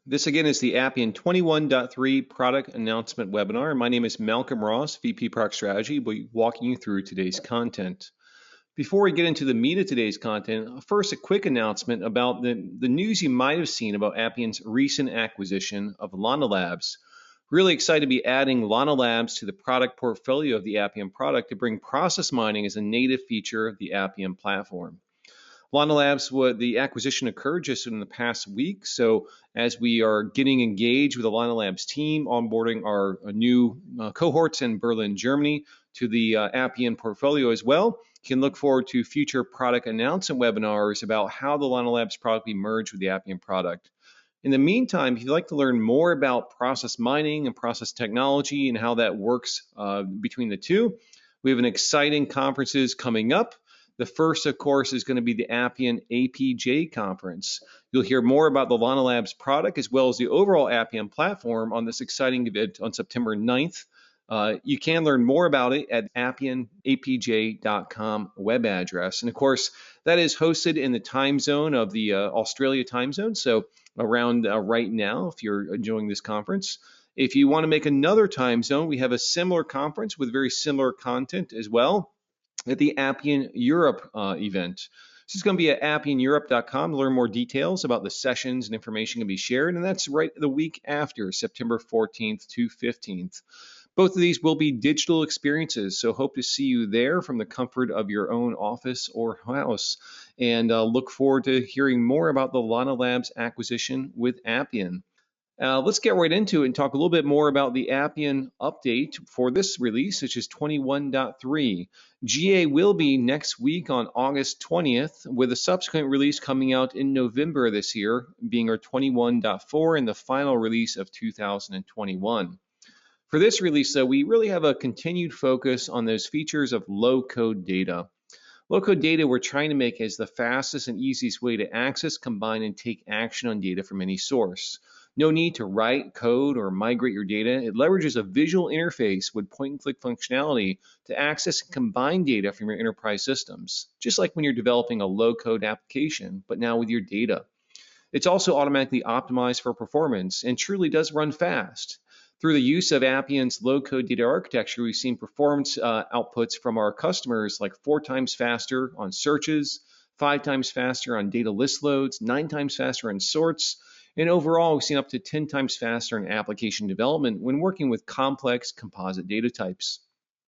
This again is the Appian 21.3 product announcement webinar. My name is Malcolm Ross, VP Product Strategy. We'll be walking you through today's content. Before we get into the meat of today's content, first a quick announcement about the news you might have seen about Appian's recent acquisition of Lana Labs. Really excited to be adding Lana Labs to the product portfolio of the Appian product to bring process mining as a native feature of the Appian platform. Lana Labs, the acquisition occurred just in the past week. So as we are getting engaged with the Lana Labs team, onboarding our new cohorts in Berlin, Germany to the Appian portfolio as well, you can look forward to future product announcement webinars about how the Lana Labs product will be merged with the Appian product. In the meantime, if you'd like to learn more about process mining and process technology and how that works between the two, we have an exciting conferences coming up. The first, of course, is going to be the Appian APJ conference. You'll hear more about the Lana Labs product as well as the overall Appian platform on this exciting event on September 9th. You can learn more about it at appianapj.com web address. And of course, that is hosted in the time zone of the Australia time zone. So around right now, if you're enjoying this conference. If you want to make another time zone, we have a similar conference with very similar content as well at the Appian Europe event. This is going to be at appianeurope.com to learn more details about the sessions and information can be shared, and that's right the week after, September 14th to 15th. Both of these will be digital experiences, so hope to see you there from the comfort of your own office or house, and look forward to hearing more about the Lana Labs acquisition with Appian. Let's get right into it and talk a little bit more about the Appian update for this release, which is 21.3. GA will be next week on August 20th, with a subsequent release coming out in November this year, being our 21.4 and the final release of 2021. For this release, though, we really have a continued focus on those features of low-code data. Low-code data we're trying to make as the fastest and easiest way to access, combine, and take action on data from any source. No need to write code or migrate your data. It leverages a visual interface with point-and-click functionality to access and combine data from your enterprise systems, just like when you're developing a low-code application, but now with your data. It's also automatically optimized for performance and truly does run fast. Through the use of Appian's low-code data architecture, we've seen performance outputs from our customers like 4 times faster on searches, 5 times faster on data list loads, 9 times faster on sorts, and overall, we've seen up to 10 times faster in application development when working with complex composite data types.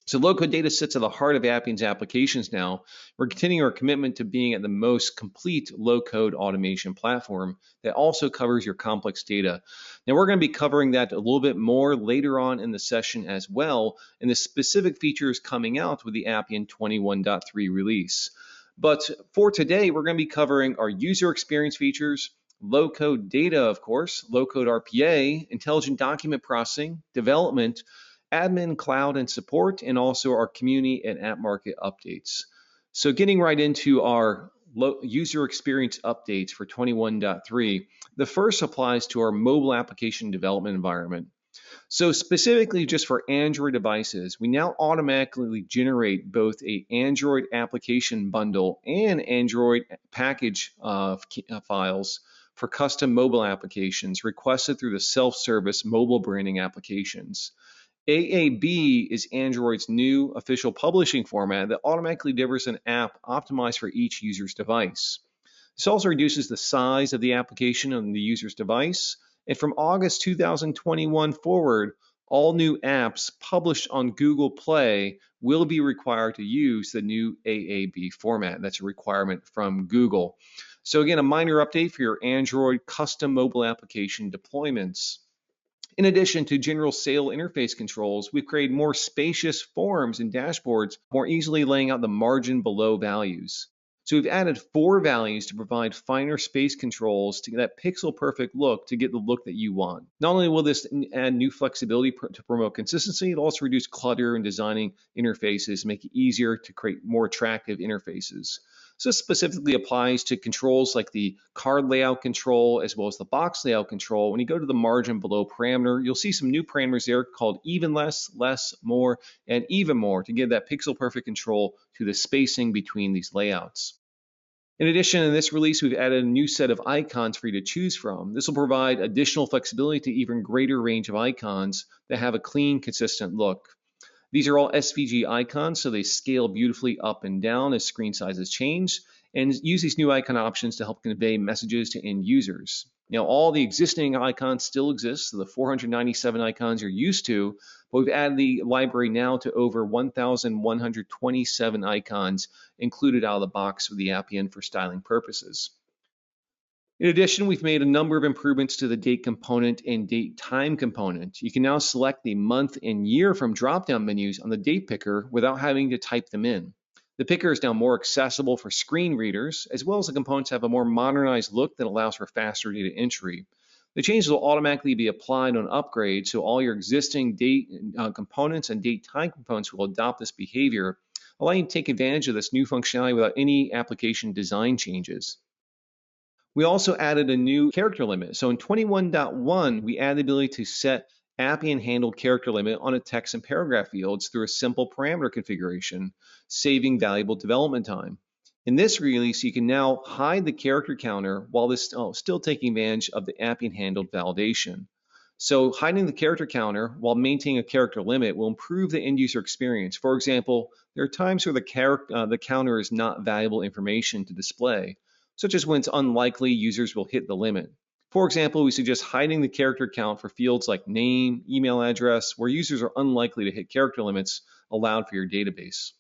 So low-code data sits at the heart of Appian's applications now. We're continuing our commitment to being at the most complete low-code automation platform that also covers your complex data. Now we're going to be covering that a little bit more later on in the session as well, and the specific features coming out with the Appian 21.3 release. But for today, we're going to be covering our user experience features, low-code data, of course, low-code RPA, intelligent document processing, development, admin, cloud, and support, and also our community and app market updates. So getting right into our user experience updates for 21.3, the first applies to our mobile application development environment. So specifically just for Android devices, we now automatically generate both an Android application bundle and Android package files for custom mobile applications requested through the self-service mobile branding applications. AAB is Android's new official publishing format that automatically delivers an app optimized for each user's device. This also reduces the size of the application on the user's device. And from August 2021 forward, all new apps published on Google Play will be required to use the new AAB format. That's a requirement from Google. So again, a minor update for your Android custom mobile application deployments. In addition to general sale interface controls, we've created more spacious forms and dashboards, more easily laying out the margin below values. So we've added 4 values to provide finer space controls to get that pixel perfect look to get the look that you want. Not only will this add new flexibility to promote consistency, it'll also reduce clutter in designing interfaces, make it easier to create more attractive interfaces. So this specifically applies to controls like the card layout control as well as the box layout control. When you go to the margin below parameter, you'll see some new parameters there called even less, less, more, and even more to give that pixel perfect control to the spacing between these layouts. In addition, in this release, we've added a new set of icons for you to choose from. This will provide additional flexibility to even greater range of icons that have a clean, consistent look. These are all SVG icons, so they scale beautifully up and down as screen sizes change, and use these new icon options to help convey messages to end users. Now, all the existing icons still exist, so the 497 icons you're used to, but we've added the library now to over 1,127 icons included out of the box with the Appian for styling purposes. In addition, we've made a number of improvements to the date component and date time component. You can now select the month and year from drop-down menus on the date picker without having to type them in. The picker is now more accessible for screen readers, as well as the components have a more modernized look that allows for faster data entry. The changes will automatically be applied on upgrade, so all your existing date components and date time components will adopt this behavior, allowing you to take advantage of this new functionality without any application design changes. We also added a new character limit. So in 21.1, we added the ability to set Appian handled character limit on a text and paragraph fields through a simple parameter configuration, saving valuable development time. In this release, you can now hide the character counter while this still taking advantage of the Appian handled validation. So hiding the character counter while maintaining a character limit will improve the end user experience. For example, there are times where the counter is not valuable information to display, such as when it's unlikely users will hit the limit. For example, we suggest hiding the character count for fields like name, email address, where users are unlikely to hit character limits allowed for your database.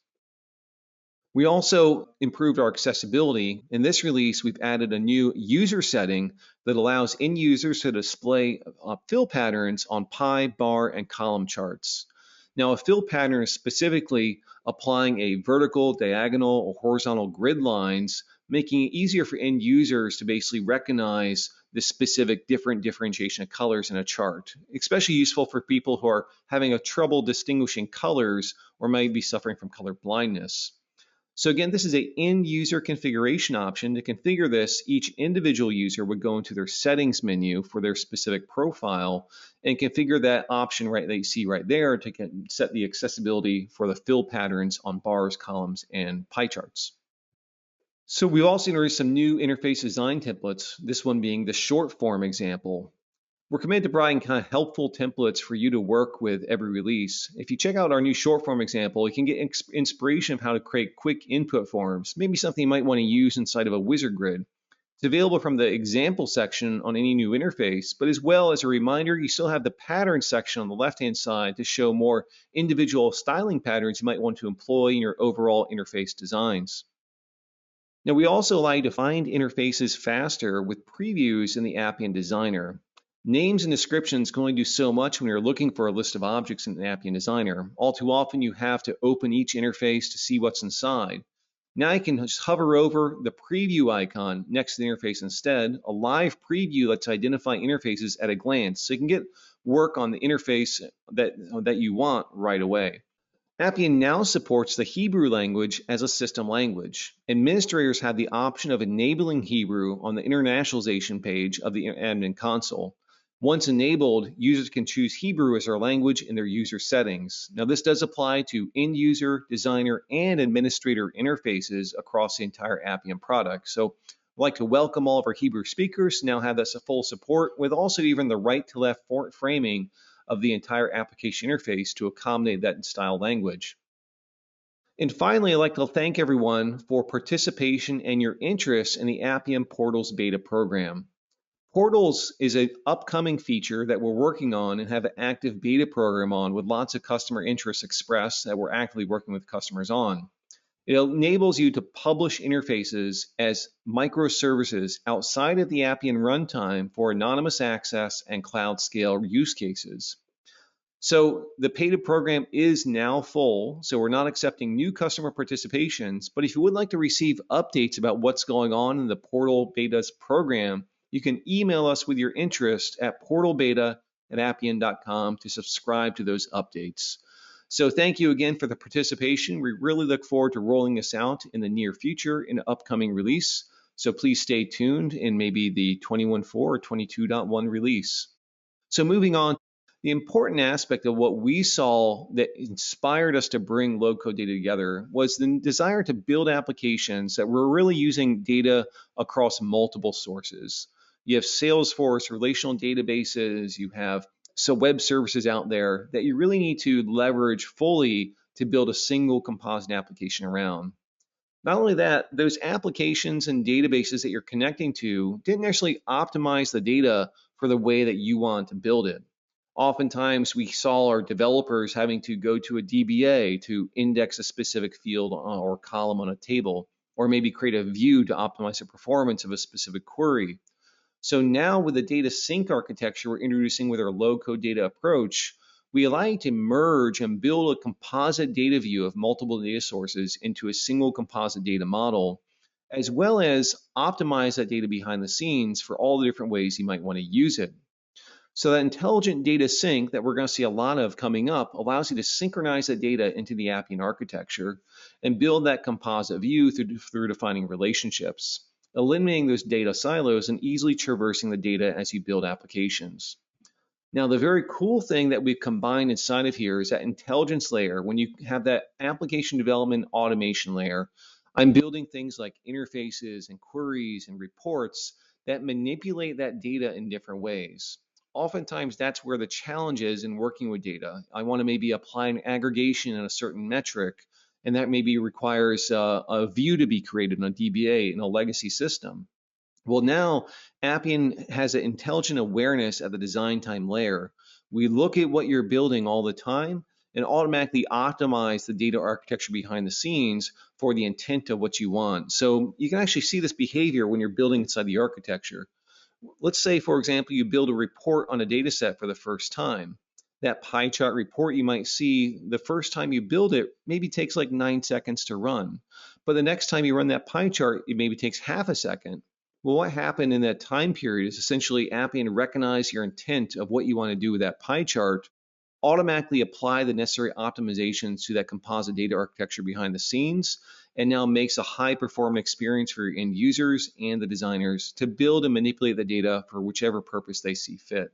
We also improved our accessibility. In this release, we've added a new user setting that allows end users to display fill patterns on pie, bar, and column charts. Now, a fill pattern is specifically applying a vertical, diagonal, or horizontal grid lines, making it easier for end users to basically recognize the specific differentiation of colors in a chart, especially useful for people who are having a trouble distinguishing colors or might be suffering from color blindness. So again, this is an end user configuration option. To configure this, each individual user would go into their settings menu for their specific profile and configure that option that you see right there to set the accessibility for the fill patterns on bars, columns, and pie charts. So we've also introduced some new interface design templates, this one being the short form example. We're committed to providing kind of helpful templates for you to work with every release. If you check out our new short form example, you can get inspiration of how to create quick input forms, maybe something you might want to use inside of a wizard grid. It's available from the example section on any new interface, but as well as a reminder, you still have the pattern section on the left-hand side to show more individual styling patterns you might want to employ in your overall interface designs. Now, we also allow you to find interfaces faster with previews in the Appian Designer. Names and descriptions can only do so much when you're looking for a list of objects in the Appian Designer. All too often, you have to open each interface to see what's inside. Now you can just hover over the preview icon next to the interface instead. A live preview lets you identify interfaces at a glance, so you can get work on the interface that you want right away. Appian now supports the Hebrew language as a system language. Administrators have the option of enabling Hebrew on the internationalization page of the admin console. Once enabled, users can choose Hebrew as their language in their user settings. Now, this does apply to end user, designer, and administrator interfaces across the entire Appian product. So I'd like to welcome all of our Hebrew speakers to now have this full support with also even the right to left framing of the entire application interface to accommodate that style language. And finally, I'd like to thank everyone for participation and your interest in the Appian Portals beta program. Portals is an upcoming feature that we're working on and have an active beta program on with lots of customer interest expressed that we're actively working with customers on. It enables you to publish interfaces as microservices outside of the Appian runtime for anonymous access and cloud scale use cases. So the beta program is now full, so we're not accepting new customer participations, but if you would like to receive updates about what's going on in the Portal Betas program, you can email us with your interest at portalbeta@appian.com to subscribe to those updates. So thank you again for the participation. We really look forward to rolling this out in the near future in an upcoming release. So please stay tuned in maybe the 21.4 or 22.1 release. So moving on, The important aspect of what we saw that inspired us to bring low-code data together was the desire to build applications that were really using data across multiple sources. You have Salesforce, relational databases, you have web services out there that you really need to leverage fully to build a single composite application around. Not only that, those applications and databases that you're connecting to didn't necessarily optimize the data for the way that you want to build it. Oftentimes, we saw our developers having to go to a DBA to index a specific field or column on a table, or maybe create a view to optimize the performance of a specific query. So now with the data sync architecture we're introducing with our low-code data approach, we allow you to merge and build a composite data view of multiple data sources into a single composite data model, as well as optimize that data behind the scenes for all the different ways you might want to use it. So that intelligent data sync that we're going to see a lot of coming up allows you to synchronize that data into the Appian architecture and build that composite view through defining relationships, eliminating those data silos and easily traversing the data as you build applications. Now, the very cool thing that we've combined inside of here is that intelligence layer. When you have that application development automation layer, I'm building things like interfaces and queries and reports that manipulate that data in different ways. Oftentimes, that's where the challenge is in working with data. I want to maybe apply an aggregation in a certain metric, and that maybe requires a view to be created in a DBA in a legacy system. Well, now Appian has an intelligent awareness at the design time layer. We look at what you're building all the time and automatically optimize the data architecture behind the scenes for the intent of what you want. So you can actually see this behavior when you're building inside the architecture. Let's say, for example, you build a report on a data set for the first time. That pie chart report you might see the first time you build it maybe takes like 9 seconds to run. But the next time you run that pie chart, it maybe takes half a second. Well, what happened in that time period is essentially Appian recognize your intent of what you want to do with that pie chart, automatically apply the necessary optimizations to that composite data architecture behind the scenes, and now makes a high performing experience for your end users and the designers to build and manipulate the data for whichever purpose they see fit.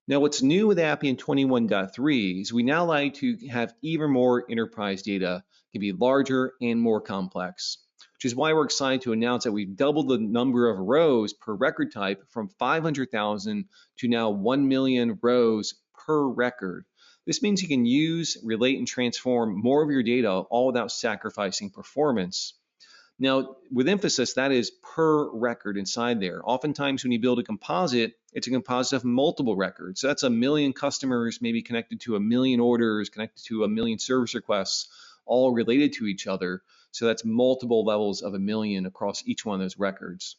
Now, what's new with Appian 21.3 is we now allow you to have even more enterprise data. It can be larger and more complex, which is why we're excited to announce that we've doubled the number of rows per record type from 500,000 to now 1 million rows per record. This means you can use, relate, and transform more of your data all without sacrificing performance. Now, with emphasis, that is per record inside there. Oftentimes when you build a composite, it's a composite of multiple records. So that's 1 million customers, maybe connected to 1 million orders, connected to 1 million service requests, all related to each other. So that's multiple levels of 1 million across each one of those records.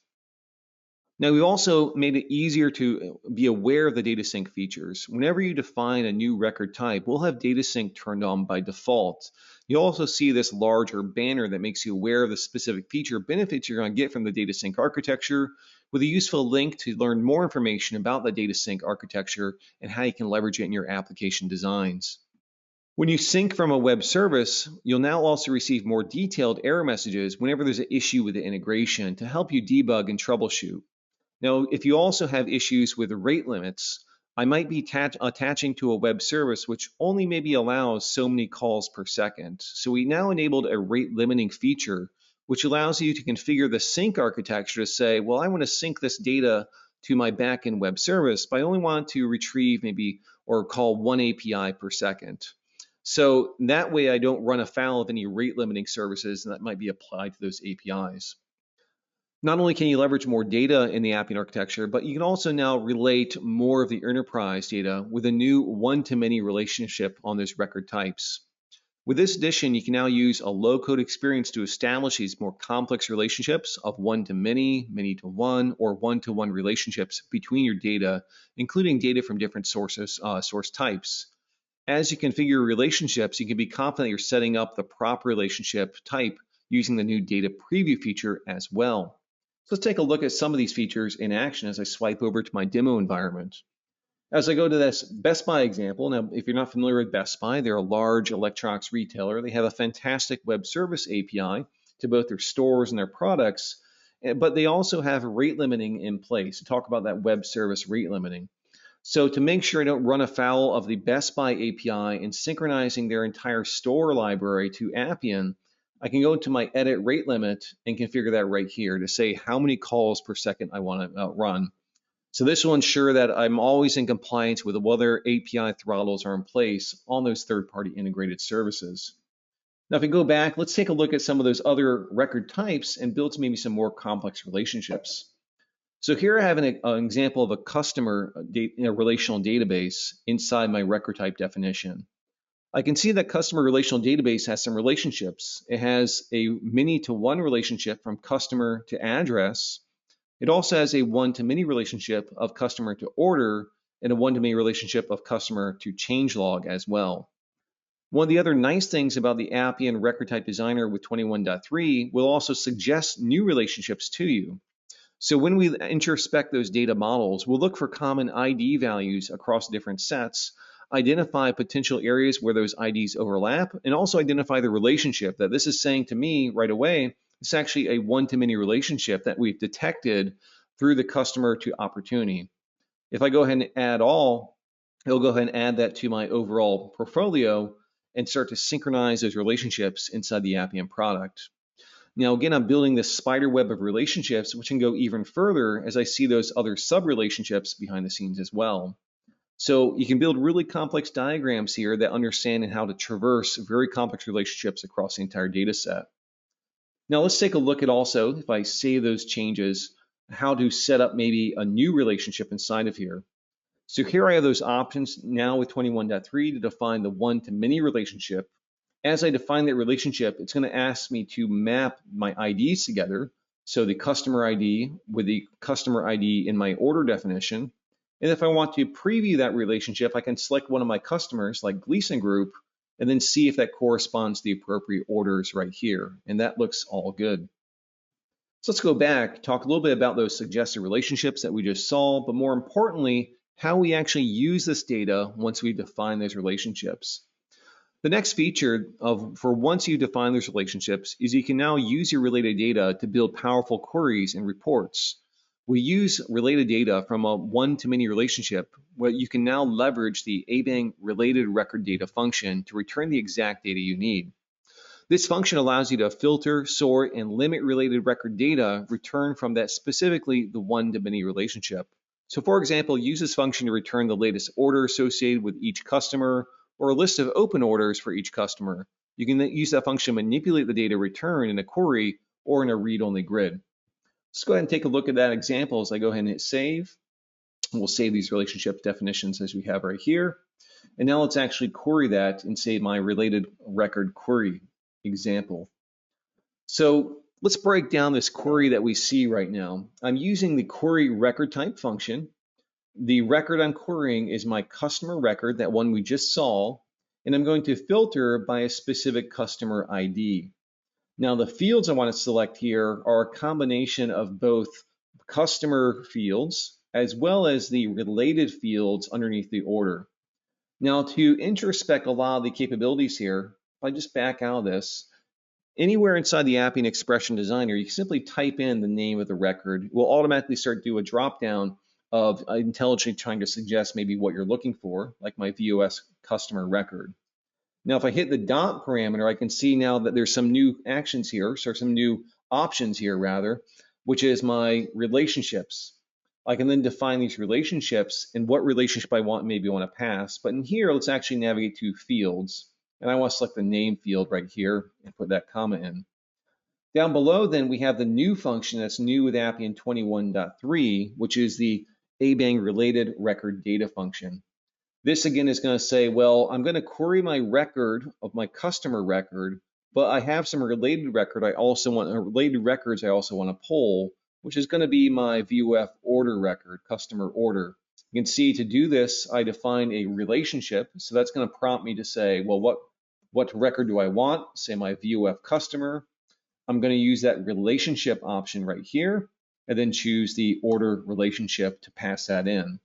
Now, we've also made it easier to be aware of the data sync features. Whenever you define a new record type, we'll have data sync turned on by default. You'll also see this larger banner that makes you aware of the specific feature benefits you're going to get from the data sync architecture, with a useful link to learn more information about the data sync architecture and how you can leverage it in your application designs. When you sync from a web service, you'll now also receive more detailed error messages whenever there's an issue with the integration to help you debug and troubleshoot. Now, if you also have issues with rate limits, I might be attaching to a web service which only maybe allows so many calls per second. So we now enabled a rate limiting feature, which allows you to configure the sync architecture to say, well, I want to sync this data to my backend web service, but I only want to retrieve maybe or call 1 API per second. So that way I don't run afoul of any rate limiting services that might be applied to those APIs. Not only can you leverage more data in the Appian architecture, but you can also now relate more of the enterprise data with a new one-to-many relationship on those record types. With this addition, you can now use a low-code experience to establish these more complex relationships of one-to-many, many-to-one, or one-to-one relationships between your data, including data from different sources, source types. As you configure relationships, you can be confident you're setting up the proper relationship type using the new data preview feature as well. So let's take a look at some of these features in action as I swipe over to my demo environment. As I go to this Best Buy example, now if you're not familiar with Best Buy, they're a large electronics retailer. They have a fantastic web service API to both their stores and their products, but they also have rate limiting in place to talk about that web service rate limiting. So to make sure I don't run afoul of the Best Buy API and synchronizing their entire store library to Appian, I can go into my edit rate limit and configure that right here to say how many calls per second I want to run. So this will ensure that I'm always in compliance with whether API throttles are in place on those third-party integrated services. Now, if we go back, let's take a look at some of those other record types and build maybe some more complex relationships. So here I have an example of a customer relational database inside my record type definition. I can see that customer relational database has some relationships. It has a many to one relationship from customer to address. It also has a one-to-many relationship of customer to order and a one-to-many relationship of customer to changelog as well. One of the other nice things about the Appian Record Type Designer with 21.3 will also suggest new relationships to you. So when we introspect those data models, we'll look for common ID values across different sets, identify potential areas where those IDs overlap, and also identify the relationship that this is saying to me right away. It's actually a one-to-many relationship that we've detected through the customer to opportunity. If I go ahead and add all, it'll go ahead and add that to my overall portfolio and start to synchronize those relationships inside the Appian product. Now, again, I'm building this spider web of relationships, which can go even further as I see those other sub-relationships behind the scenes as well. So you can build really complex diagrams here that understand how to traverse very complex relationships across the entire data set. Now let's take a look at also, if I save those changes, how to set up maybe a new relationship inside of here. So here I have those options now with 21.3 to define the one-to-many relationship. As I define that relationship, it's going to ask me to map my IDs together. So the customer ID with the customer ID in my order definition. And if I want to preview that relationship, I can select one of my customers like Gleason Group and then see if that corresponds to the appropriate orders right here. And that looks all good. So let's go back, talk a little bit about those suggested relationships that we just saw, but more importantly, how we actually use this data once we define those relationships. The next feature for once you define those relationships is you can now use your related data to build powerful queries and reports. We use related data from a one-to-many relationship where you can now leverage the ABANG related record data function to return the exact data you need. This function allows you to filter, sort, and limit related record data returned from that specifically the one-to-many relationship. So for example, use this function to return the latest order associated with each customer or a list of open orders for each customer. You can use that function to manipulate the data returned in a query or in a read-only grid. Let's go ahead and take a look at that example as I go ahead and hit save. We'll save these relationship definitions as we have right here. And now let's actually query that and say my related record query example. So let's break down this query that we see right now. I'm using the query record type function. The record I'm querying is my customer record, that one we just saw, and I'm going to filter by a specific customer ID. Now the fields I want to select here are a combination of both customer fields as well as the related fields underneath the order. Now to introspect a lot of the capabilities here, if I just back out of this, anywhere inside the Appian Expression Designer, you can simply type in the name of the record. It will automatically start to do a drop down of intelligently trying to suggest maybe what you're looking for, like my VOS customer record. Now, if I hit the dot parameter, I can see now that there's some new actions here, so some new options here rather, which is my relationships. I can then define these relationships and what relationship I maybe want to pass. But in here, let's actually navigate to fields. And I want to select the name field right here and put that comma in. Down below, then, we have the new function that's new with Appian 21.3, which is the ABANG related record data function. This again is going to say, well, I'm going to query my record of my customer record, but I have some related records I also want to pull, which is going to be my VOF order record, customer order. You can see to do this, I define a relationship. So that's going to prompt me to say, well, what record do I want? Say my VOF customer. I'm going to use that relationship option right here and then choose the order relationship to pass that in.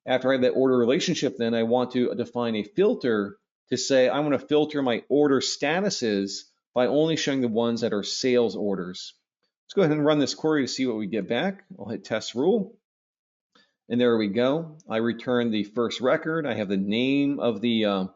After I have that order relationship, then I want to define a filter to say I want to filter my order statuses by only showing the ones that are sales orders. Let's go ahead and run this query to see what we get back. I'll hit test rule. And there we go. I return the first record. I have the name of the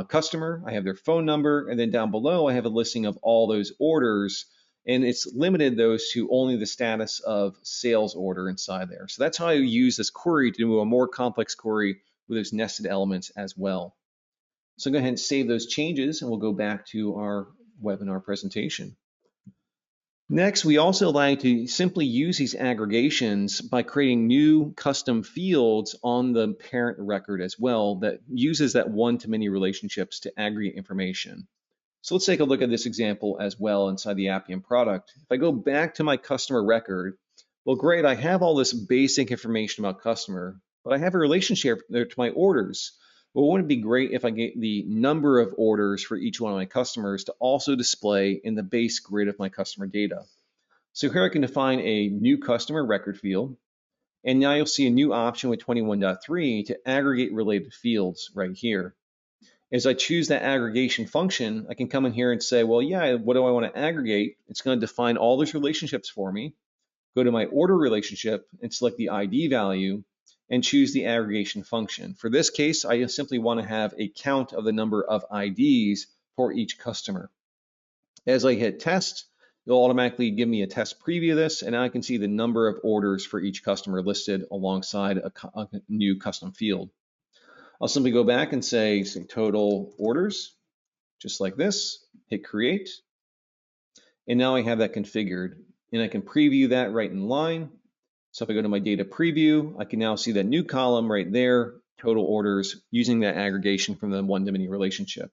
customer. I have their phone number. And then down below, I have a listing of all those orders. And it's limited those to only the status of sales order inside there. So that's how I use this query to do a more complex query with those nested elements as well. So go ahead and save those changes, and we'll go back to our webinar presentation. Next, we also like to simply use these aggregations by creating new custom fields on the parent record as well that uses that one-to-many relationships to aggregate information. So let's take a look at this example as well inside the Appian product. If I go back to my customer record, well, great, I have all this basic information about customer, but I have a relationship there to my orders. Well, wouldn't it be great if I get the number of orders for each one of my customers to also display in the base grid of my customer data? So here I can define a new customer record field, and now you'll see a new option with 21.3 to aggregate related fields right here. As I choose that aggregation function, I can come in here and say, well, yeah, what do I want to aggregate? It's going to define all those relationships for me. Go to my order relationship and select the ID value and choose the aggregation function. For this case, I simply want to have a count of the number of IDs for each customer. As I hit test, it'll automatically give me a test preview of this, and now I can see the number of orders for each customer listed alongside a new custom field. I'll simply go back and say total orders, just like this, hit create, and now I have that configured, and I can preview that right in line. So if I go to my data preview, I can now see that new column right there, total orders, using that aggregation from the one-to-many relationship.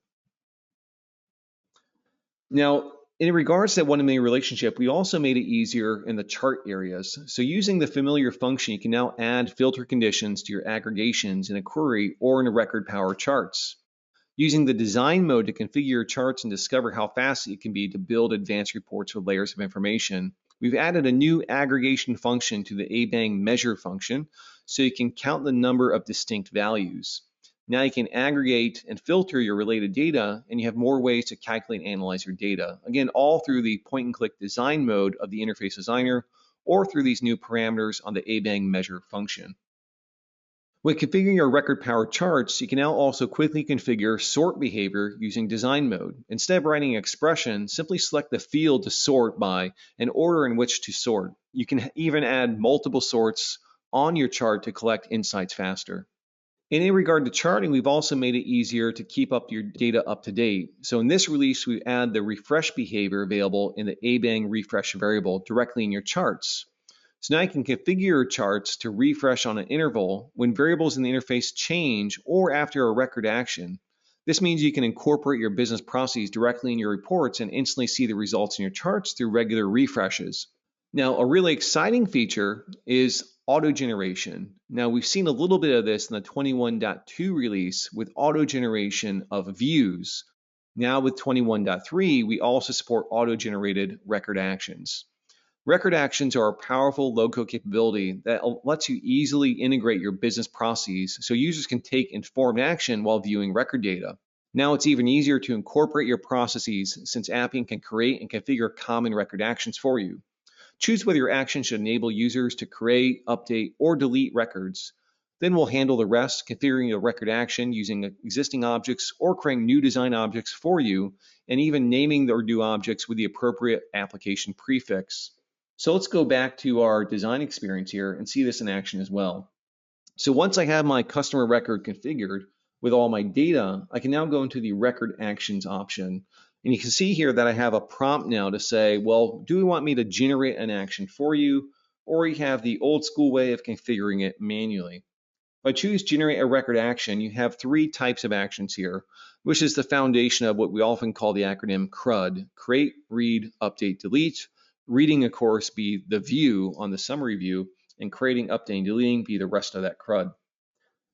Now, in regards to that one-to-many relationship, we also made it easier in the chart areas. So using the familiar function, you can now add filter conditions to your aggregations in a query or in a record power charts. Using the design mode to configure your charts and discover how fast it can be to build advanced reports with layers of information, we've added a new aggregation function to the ABANG measure function so you can count the number of distinct values. Now you can aggregate and filter your related data, and you have more ways to calculate and analyze your data. Again, all through the point and click design mode of the interface designer or through these new parameters on the ABANG measure function. When configuring your record power charts, you can now also quickly configure sort behavior using design mode. Instead of writing an expression, simply select the field to sort by and order in which to sort. You can even add multiple sorts on your chart to collect insights faster. In regard to charting, we've also made it easier to keep up your data up to date. So in this release, we add the refresh behavior available in the ABANG refresh variable directly in your charts. So now you can configure your charts to refresh on an interval when variables in the interface change or after a record action. This means you can incorporate your business processes directly in your reports and instantly see the results in your charts through regular refreshes. Now, a really exciting feature is auto generation. Now, we've seen a little bit of this in the 21.2 release with auto generation of views. Now with 21.3, we also support auto-generated record actions. Record actions are a powerful low-code capability that lets you easily integrate your business processes so users can take informed action while viewing record data. Now it's even easier to incorporate your processes since Appian can create and configure common record actions for you. Choose whether your action should enable users to create, update, or delete records. Then we'll handle the rest, configuring a record action using existing objects or creating new design objects for you, and even naming or new objects with the appropriate application prefix. So let's go back to our design experience here and see this in action as well. So once I have my customer record configured with all my data, I can now go into the record actions option. And you can see here that I have a prompt now to say, well, do we want me to generate an action for you, or you have the old school way of configuring it manually? If I choose generate a record action, you have three types of actions here, which is the foundation of what we often call the acronym CRUD: create, read, update, delete. Reading, of course, be the view on the summary view, and creating, updating, deleting be the rest of that CRUD.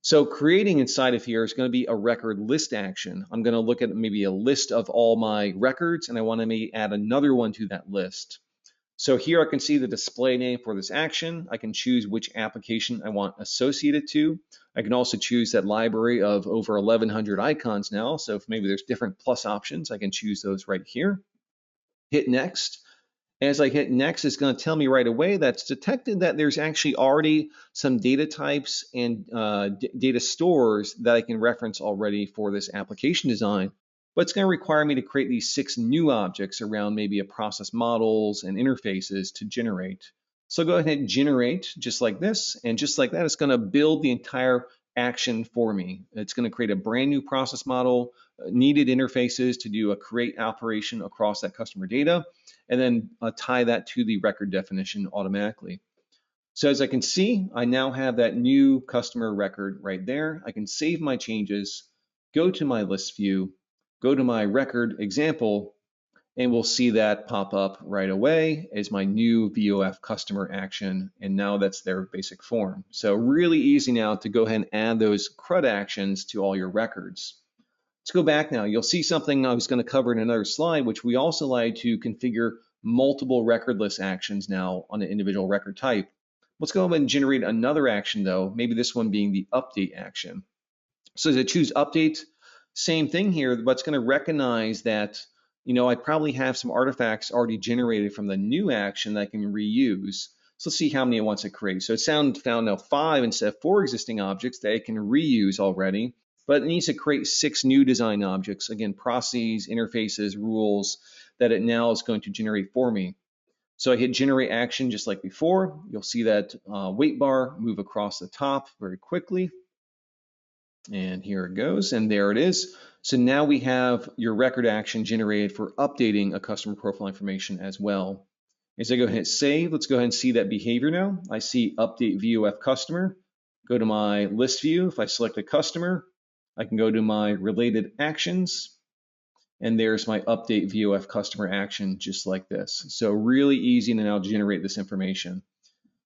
So creating inside of here is going to be a record list action. I'm going to look at maybe a list of all my records, and I want to maybe add another one to that list. So here I can see the display name for this action. I can choose which application I want associated to. I can also choose that library of over 1,100 icons now. So if maybe there's different plus options, I can choose those right here. Hit next. As I hit next, it's going to tell me right away that's detected that there's actually already some data types and data stores that I can reference already for this application design. But it's going to require me to create these 6 new objects around maybe a process models and interfaces to generate. So go ahead and generate just like this. And just like that, it's going to build the entire action for me. It's going to create a brand new process model, needed interfaces to do a create operation across that customer data, and then tie that to the record definition automatically. So as I can see, I now have that new customer record right there. I can save my changes, go to my list view, go to my record example, and we'll see that pop up right away as my new VOF customer action. And now that's their basic form. So really easy now to go ahead and add those CRUD actions to all your records. Let's go back now. You'll see something I was going to cover in another slide, which we also like to configure multiple record list actions now on an individual record type. Let's go ahead and generate another action though, maybe this one being the update action. So to choose update, same thing here, but it's going to recognize that, I probably have some artifacts already generated from the new action that I can reuse. So let's see how many it wants to create. So it's found now 5 instead of 4 existing objects that it can reuse already, but it needs to create 6 new design objects. Again, processes, interfaces, rules that it now is going to generate for me. So I hit generate action just like before. You'll see that weight bar move across the top very quickly. And here it goes, and there it is. So now we have your record action generated for updating a customer profile information as well. As I go ahead and hit save, let's go ahead and see that behavior now. I see update VOF customer. Go to my list view. If I select a customer, I can go to my related actions, and there's my update VOF customer action just like this. So really easy to now generate this information.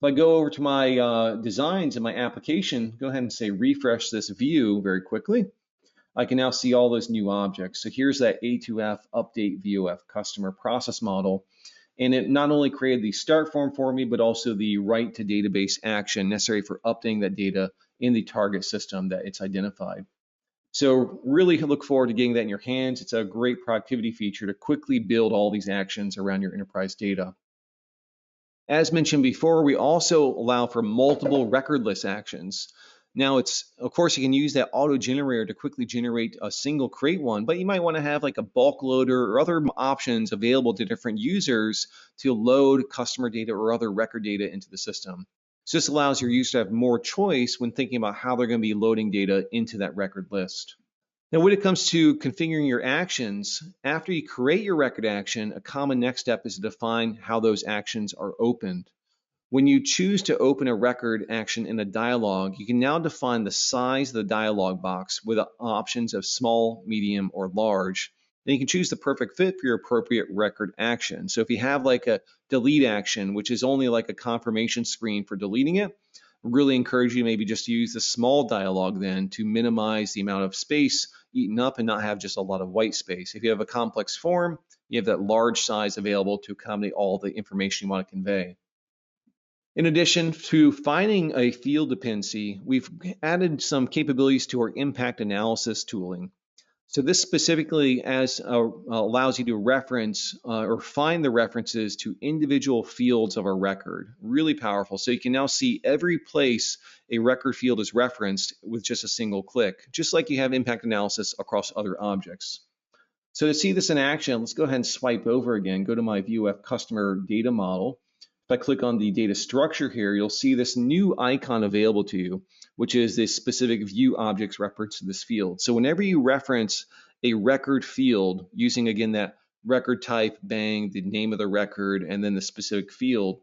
If I go over to my designs and my application, go ahead and say refresh this view very quickly. I can now see all those new objects. So here's that A2F update VOF customer process model. And it not only created the start form for me, but also the write to database action necessary for updating that data in the target system that it's identified. So really look forward to getting that in your hands. It's a great productivity feature to quickly build all these actions around your enterprise data. As mentioned before, we also allow for multiple record list actions. Now of course, you can use that auto generator to quickly generate a single create one, but you might want to have like a bulk loader or other options available to different users to load customer data or other record data into the system. So this allows your user to have more choice when thinking about how they're going to be loading data into that record list. Now, when it comes to configuring your actions, after you create your record action, a common next step is to define how those actions are opened. When you choose to open a record action in a dialog, you can now define the size of the dialog box with options of small, medium, or large. Then you can choose the perfect fit for your appropriate record action. So if you have like a delete action, which is only like a confirmation screen for deleting it, really encourage you to maybe just use the small dialog then to minimize the amount of space eaten up and not have just a lot of white space. If you have a complex form, you have that large size available to accommodate all the information you want to convey. In addition to finding a field dependency, we've added some capabilities to our impact analysis tooling. So this specifically allows you to reference or find the references to individual fields of a record. Really powerful. So you can now see every place a record field is referenced with just a single click, just like you have impact analysis across other objects. So to see this in action, let's go ahead and swipe over again, go to my VOF customer data model. If I click on the data structure here, you'll see this new icon available to you, which is this specific view objects reference to this field. So whenever you reference a record field using, again, that record type, bang, the name of the record, and then the specific field,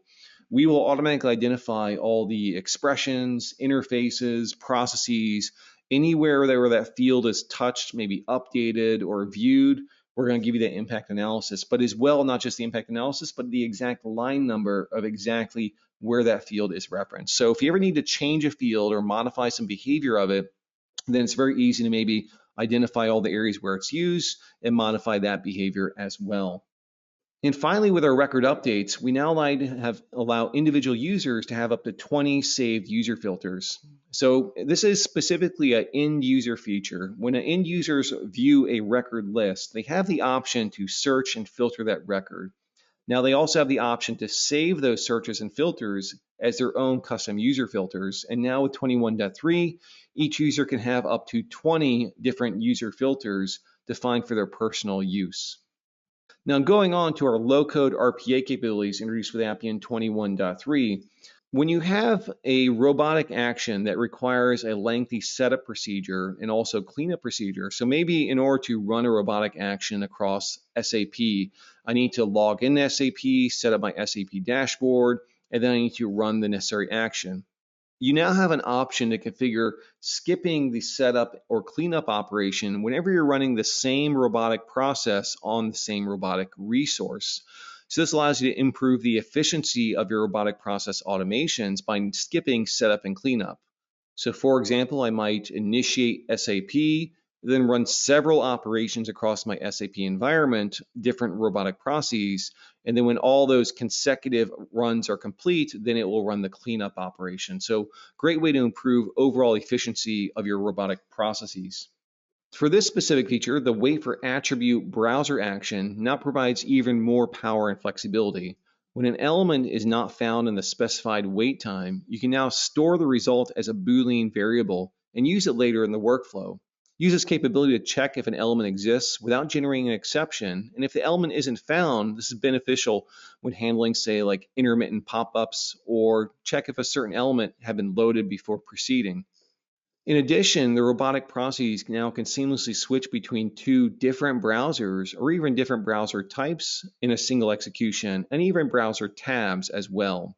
we will automatically identify all the expressions, interfaces, processes, anywhere where that field is touched, maybe updated or viewed. We're going to give you that impact analysis, but as well, not just the impact analysis, but the exact line number of exactly where that field is referenced. So if you ever need to change a field or modify some behavior of it, then it's very easy to maybe identify all the areas where it's used and modify that behavior as well. And finally, with our record updates, we now allow individual users to have up to 20 saved user filters. So this is specifically an end user feature. When end users view a record list, they have the option to search and filter that record. Now they also have the option to save those searches and filters as their own custom user filters. And now with 21.3, each user can have up to 20 different user filters defined for their personal use. Now going on to our low-code RPA capabilities introduced with Appian 21.3, when you have a robotic action that requires a lengthy setup procedure and also cleanup procedure, so maybe in order to run a robotic action across SAP, I need to log in to SAP, set up my SAP dashboard, and then I need to run the necessary action. You now have an option to configure skipping the setup or cleanup operation whenever you're running the same robotic process on the same robotic resource. So this allows you to improve the efficiency of your robotic process automations by skipping setup and cleanup. So for example, I might initiate SAP, then run several operations across my SAP environment, different robotic processes, and then when all those consecutive runs are complete, then it will run the cleanup operation. So great way to improve overall efficiency of your robotic processes. For this specific feature, the wait for attribute browser action now provides even more power and flexibility. When an element is not found in the specified wait time, you can now store the result as a Boolean variable and use it later in the workflow. Use this capability to check if an element exists without generating an exception, and if the element isn't found, this is beneficial when handling, say, like intermittent pop-ups, or check if a certain element had been loaded before proceeding. In addition, the robotic processes now can seamlessly switch between two different browsers or even different browser types in a single execution, and even browser tabs as well.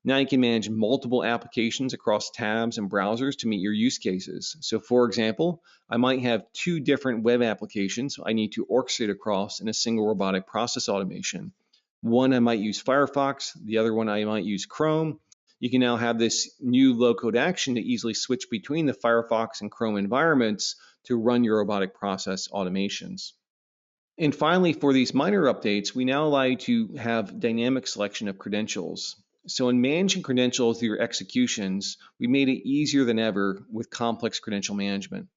Now you can manage multiple applications across tabs and browsers to meet your use cases. So for example, I might have two different web applications I need to orchestrate across in a single robotic process automation. One I might use Firefox, the other one I might use Chrome. You can now have this new low-code action to easily switch between the Firefox and Chrome environments to run your robotic process automations. And finally, for these minor updates, we now allow you to have dynamic selection of credentials. So in managing credentials through your executions, we made it easier than ever with complex credential management.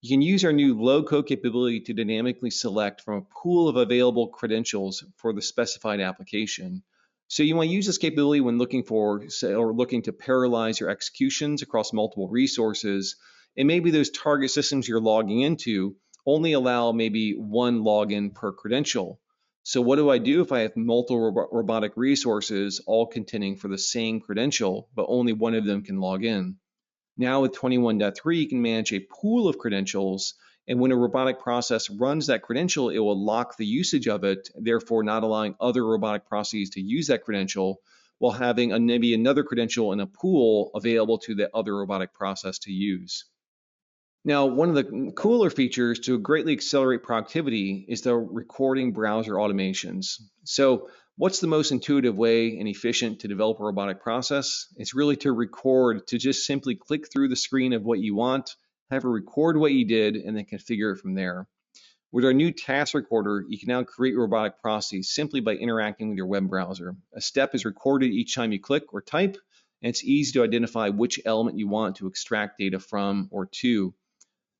You can use our new low-code capability to dynamically select from a pool of available credentials for the specified application. So you want to use this capability when looking for, say, or looking to parallelize your executions across multiple resources, and maybe those target systems you're logging into only allow maybe one login per credential. So what do I do if I have multiple robotic resources all contending for the same credential, but only one of them can log in? Now with 21.3, you can manage a pool of credentials, and when a robotic process runs that credential, it will lock the usage of it, therefore not allowing other robotic processes to use that credential, while having maybe another credential in a pool available to the other robotic process to use. Now, one of the cooler features to greatly accelerate productivity is the recording browser automations. So what's the most intuitive way and efficient to develop a robotic process? It's really to record, to just simply click through the screen of what you want, have it record what you did, and then configure it from there. With our new task recorder, you can now create robotic processes simply by interacting with your web browser. A step is recorded each time you click or type, and it's easy to identify which element you want to extract data from or to.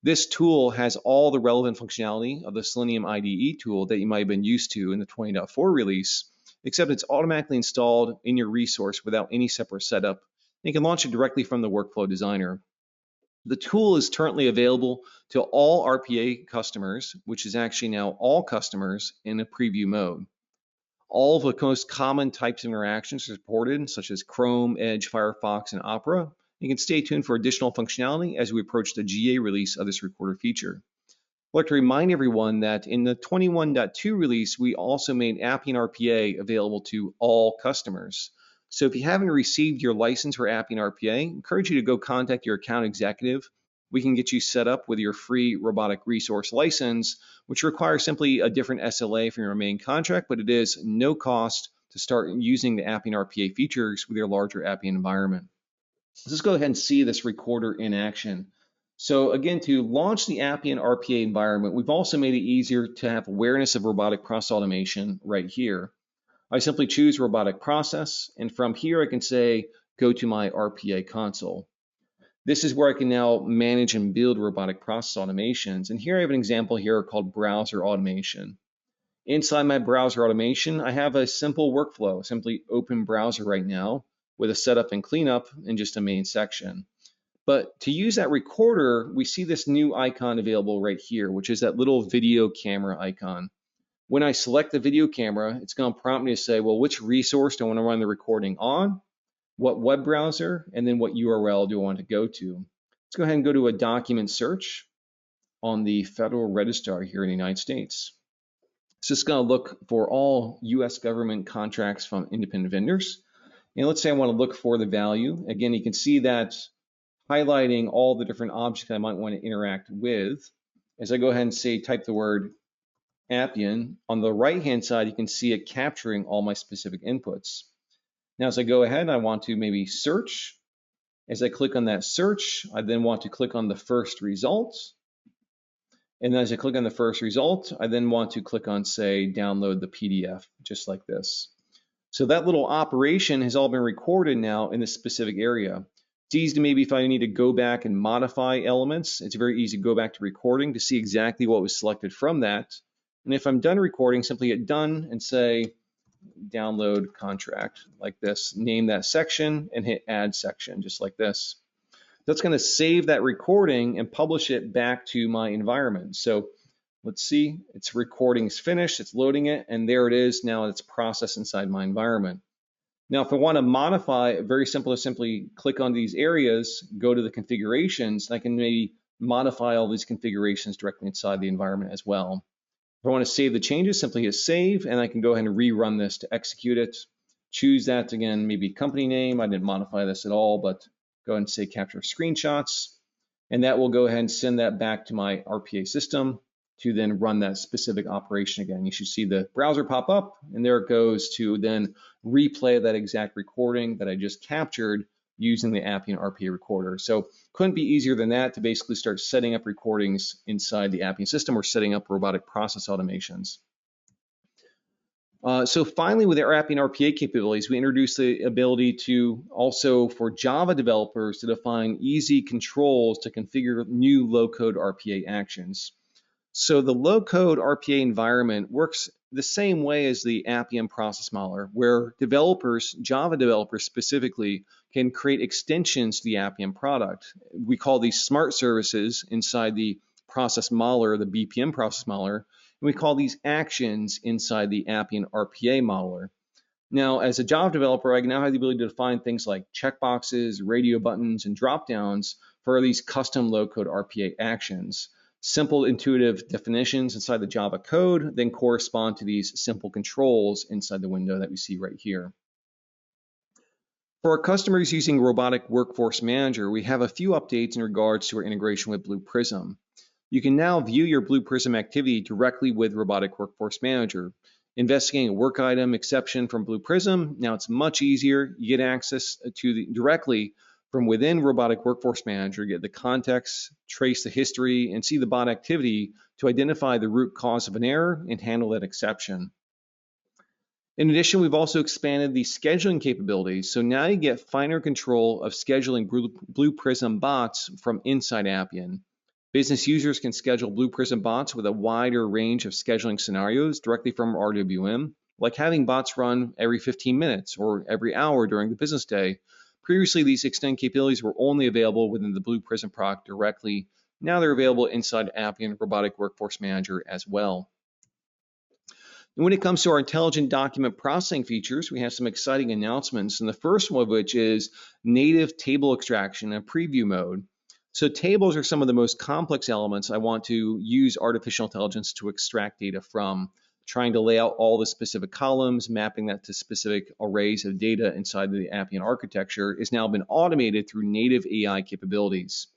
This tool has all the relevant functionality of the Selenium IDE tool that you might have been used to in the 20.4 release, except it's automatically installed in your resource without any separate setup. You can launch it directly from the Workflow Designer. The tool is currently available to all RPA customers, which is actually now all customers in a preview mode. All of the most common types of interactions are supported, such as Chrome, Edge, Firefox, and Opera. You can stay tuned for additional functionality as we approach the GA release of this recorder feature. I'd like to remind everyone that in the 21.2 release, we also made Appian RPA available to all customers. So if you haven't received your license for Appian RPA, I encourage you to go contact your account executive. We can get you set up with your free robotic resource license, which requires simply a different SLA from your main contract, but it is no cost to start using the Appian RPA features with your larger Appian environment. Let's go ahead and see this recorder in action. So again, to launch the Appian RPA environment, we've also made it easier to have awareness of robotic process automation right here. I simply choose robotic process, and from here I can say, go to my RPA console. This is where I can now manage and build robotic process automations. And here I have an example here called browser automation. Inside my browser automation, I have a simple workflow. Simply open browser right now with a setup and cleanup in just a main section. But to use that recorder, we see this new icon available right here, which is that little video camera icon. When I select the video camera, it's going to prompt me to say, well, which resource do I want to run the recording on? What web browser? And then what URL do I want to go to? Let's go ahead and go to a document search on the Federal Register here in the United States. It's just going to look for all US government contracts from independent vendors. And let's say I want to look for the value. Again, you can see that highlighting all the different objects I might want to interact with. As I go ahead and say, type the word Appian, on the right-hand side, you can see it capturing all my specific inputs. Now, as I go ahead, I want to maybe search. As I click on that search, I then want to click on the first result. And as I click on the first result, I then want to click on, say, download the PDF, just like this. So that little operation has all been recorded now in this specific area. It's easy to maybe if I need to go back and modify elements, it's very easy to go back to recording to see exactly what was selected from that. And if I'm done recording, simply hit done and say download contract like this. Name that section and hit add section just like this. That's going to save that recording and publish it back to my environment. So let's see, its recording is finished, it's loading it, and there it is. Now it's processed inside my environment. Now, if I want to modify, very simple to simply click on these areas, go to the configurations, and I can maybe modify all these configurations directly inside the environment as well. If I want to save the changes, simply hit save, and I can go ahead and rerun this to execute it. Choose that again, maybe company name. I didn't modify this at all, but go ahead and say capture screenshots, and that will go ahead and send that back to my RPA system to then run that specific operation again. You should see the browser pop up, and there it goes to then replay that exact recording that I just captured using the Appian RPA recorder. So couldn't be easier than that to basically start setting up recordings inside the Appian system or setting up robotic process automations. So finally, with our Appian RPA capabilities, we introduced the ability to also for Java developers to define easy controls to configure new low-code RPA actions. So the low-code RPA environment works the same way as the Appian process modeler, where developers, Java developers specifically, can create extensions to the Appian product. We call these smart services inside the process modeler, the BPM process modeler, and we call these actions inside the Appian RPA modeler. Now, as a Java developer, I now have the ability to define things like checkboxes, radio buttons, and dropdowns for these custom low-code RPA actions. Simple, intuitive definitions inside the Java code then correspond to these simple controls inside the window that we see right here. For our customers using Robotic Workforce Manager, we have a few updates in regards to our integration with Blue Prism. You can now view your Blue Prism activity directly with Robotic Workforce Manager. Investigating a work item exception from Blue Prism, now it's much easier. You get access to directly from within Robotic Workforce Manager, get the context, trace the history, and see the bot activity to identify the root cause of an error and handle that exception. In addition, we've also expanded the scheduling capabilities, so now you get finer control of scheduling Blue Prism bots from inside Appian. Business users can schedule Blue Prism bots with a wider range of scheduling scenarios directly from RWM, like having bots run every 15 minutes or every hour during the business day. Previously, these extended capabilities were only available within the Blue Prism product directly. Now they're available inside Appian Robotic Workforce Manager as well. And when it comes to our intelligent document processing features, we have some exciting announcements, and the first one of which is native table extraction in preview mode. So tables are some of the most complex elements I want to use artificial intelligence to extract data from. Trying to lay out all the specific columns, mapping that to specific arrays of data inside the Appian architecture has now been automated through native AI capabilities.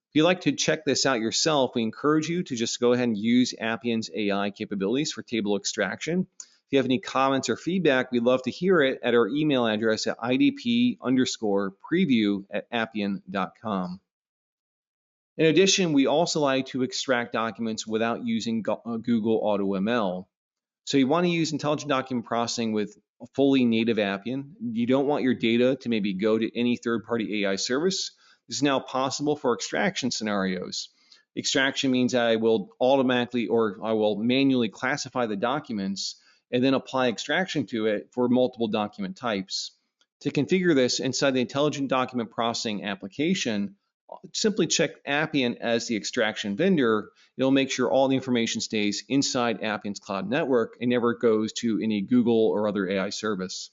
If you'd like to check this out yourself, we encourage you to just go ahead and use Appian's AI capabilities for table extraction. If you have any comments or feedback, we'd love to hear it at our email address at idp_preview@appian.com. In addition, we also like to extract documents without using Google AutoML. So you want to use intelligent document processing with fully native Appian. You don't want your data to maybe go to any third-party AI service. This is now possible for extraction scenarios. Extraction means I will automatically or I will manually classify the documents and then apply extraction to it for multiple document types. To configure this inside the Intelligent Document Processing application, simply check Appian as the extraction vendor. It'll make sure all the information stays inside Appian's cloud network and never goes to any Google or other AI service.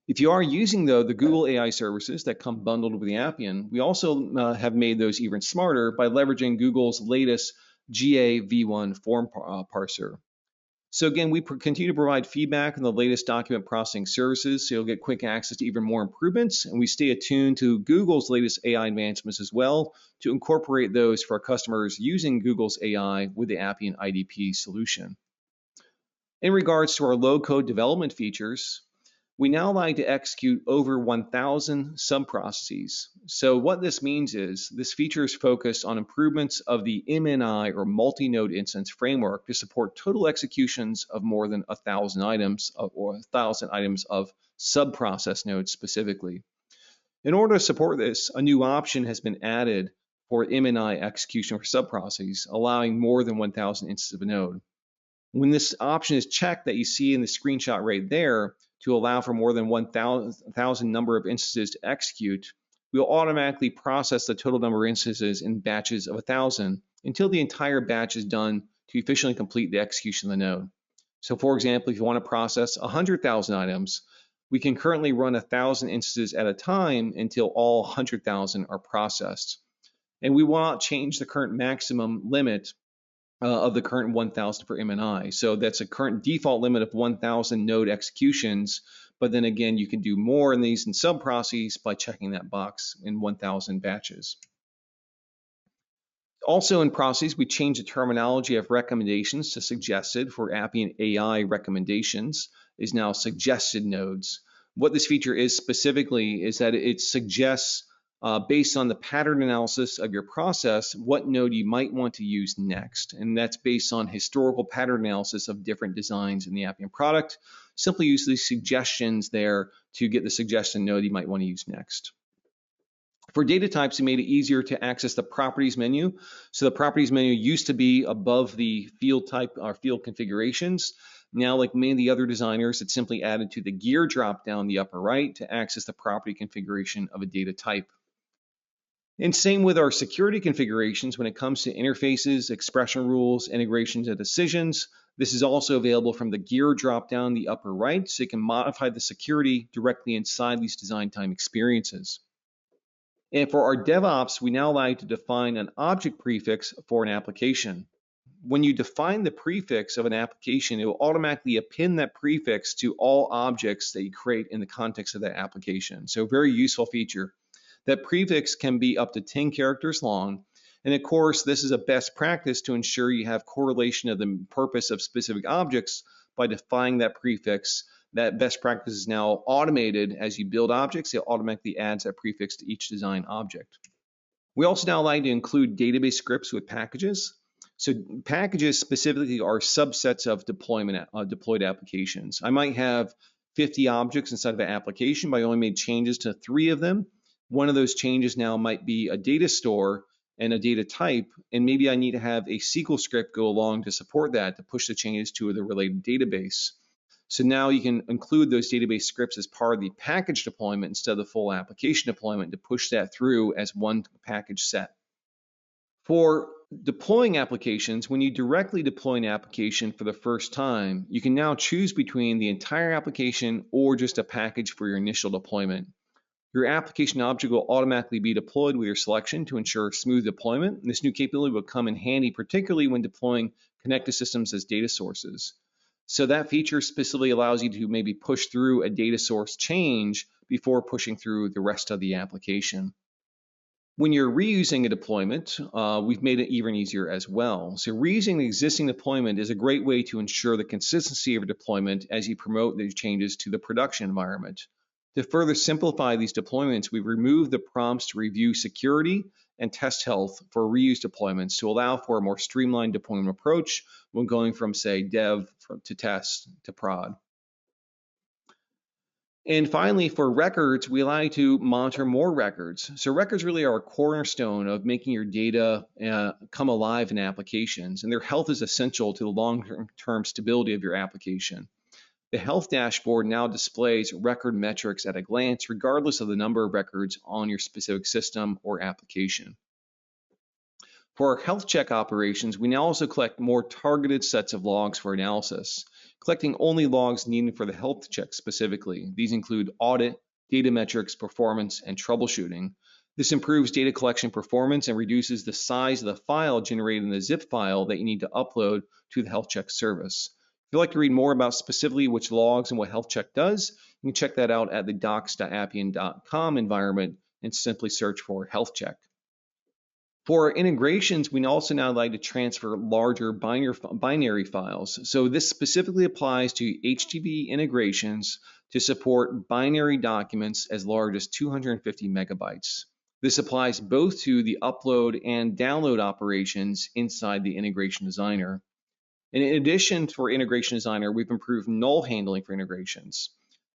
If you are using, though, the Google AI services that come bundled with the Appian, we also have made those even smarter by leveraging Google's latest GA V1 form parser. So again, we continue to provide feedback on the latest document processing services, so you'll get quick access to even more improvements, and we stay attuned to Google's latest AI advancements as well to incorporate those for our customers using Google's AI with the Appian IDP solution. In regards to our low-code development features, we now like to execute over 1,000 subprocesses. So what this means is this feature is focused on improvements of the MNI or multi-node instance framework to support total executions of more than 1,000 items or 1,000 items of subprocess nodes specifically. In order to support this, a new option has been added for MNI execution for subprocesses, allowing more than 1,000 instances of a node. When this option is checked that you see in the screenshot right there to allow for more than 1,000 number of instances to execute, we'll automatically process the total number of instances in batches of 1,000 until the entire batch is done to efficiently complete the execution of the node. So for example, if you want to process 100,000 items, we can currently run 1,000 instances at a time until all 100,000 are processed. And we will not change the current maximum limit of the current 1,000 for MNI. So that's a current default limit of 1,000 node executions. But then again, you can do more in these in subprocesses by checking that box in 1,000 batches. Also in processes, we changed the terminology of recommendations to suggested for Appian AI recommendations is now suggested nodes. What this feature is specifically is that it suggests based on the pattern analysis of your process, what node you might want to use next. And that's based on historical pattern analysis of different designs in the Appian product. Simply use these suggestions there to get the suggestion node you might want to use next. For data types, we made it easier to access the properties menu. So the properties menu used to be above the field type or field configurations. Now, like many of the other designers, it's simply added to the gear drop down the upper right to access the property configuration of a data type. And same with our security configurations when it comes to interfaces, expression rules, integrations, and decisions. This is also available from the gear drop down the upper right, so you can modify the security directly inside these design time experiences. And for our DevOps, we now allow you to define an object prefix for an application. When you define the prefix of an application, it will automatically append that prefix to all objects that you create in the context of that application. So very useful feature. That prefix can be up to 10 characters long. And of course, this is a best practice to ensure you have correlation of the purpose of specific objects by defining that prefix. That best practice is now automated as you build objects. It automatically adds that prefix to each design object. We also now like to include database scripts with packages. So packages specifically are subsets of deployed applications. I might have 50 objects inside of an application, but I only made changes to 3 of them. One of those changes now might be a data store and a data type, and maybe I need to have a SQL script go along to support that to push the changes to the related database. So now you can include those database scripts as part of the package deployment instead of the full application deployment to push that through as one package set. For deploying applications, when you directly deploy an application for the first time, you can now choose between the entire application or just a package for your initial deployment. Your application object will automatically be deployed with your selection to ensure smooth deployment. And this new capability will come in handy, particularly when deploying connected systems as data sources. So that feature specifically allows you to maybe push through a data source change before pushing through the rest of the application. When you're reusing a deployment, we've made it even easier as well. So reusing the existing deployment is a great way to ensure the consistency of a deployment as you promote these changes to the production environment. To further simplify these deployments, we've removed the prompts to review security and test health for reuse deployments to allow for a more streamlined deployment approach when going from, say, dev to test to prod. And finally, for records, we allow you to monitor more records. So records really are a cornerstone of making your data come alive in applications, and their health is essential to the long-term stability of your application. The health dashboard now displays record metrics at a glance, regardless of the number of records on your specific system or application. For our health check operations, we now also collect more targeted sets of logs for analysis, collecting only logs needed for the health check specifically. These include audit, data metrics, performance, and troubleshooting. This improves data collection performance and reduces the size of the file generated in the zip file that you need to upload to the health check service. If you'd like to read more about specifically which logs and what health check does, you can check that out at the docs.appian.com environment and simply search for health check. For integrations, we also now like to transfer larger binary files. So this specifically applies to HTTP integrations to support binary documents as large as 250 megabytes. This applies both to the upload and download operations inside the Integration Designer. And in addition, for Integration Designer, we've improved null handling for integrations.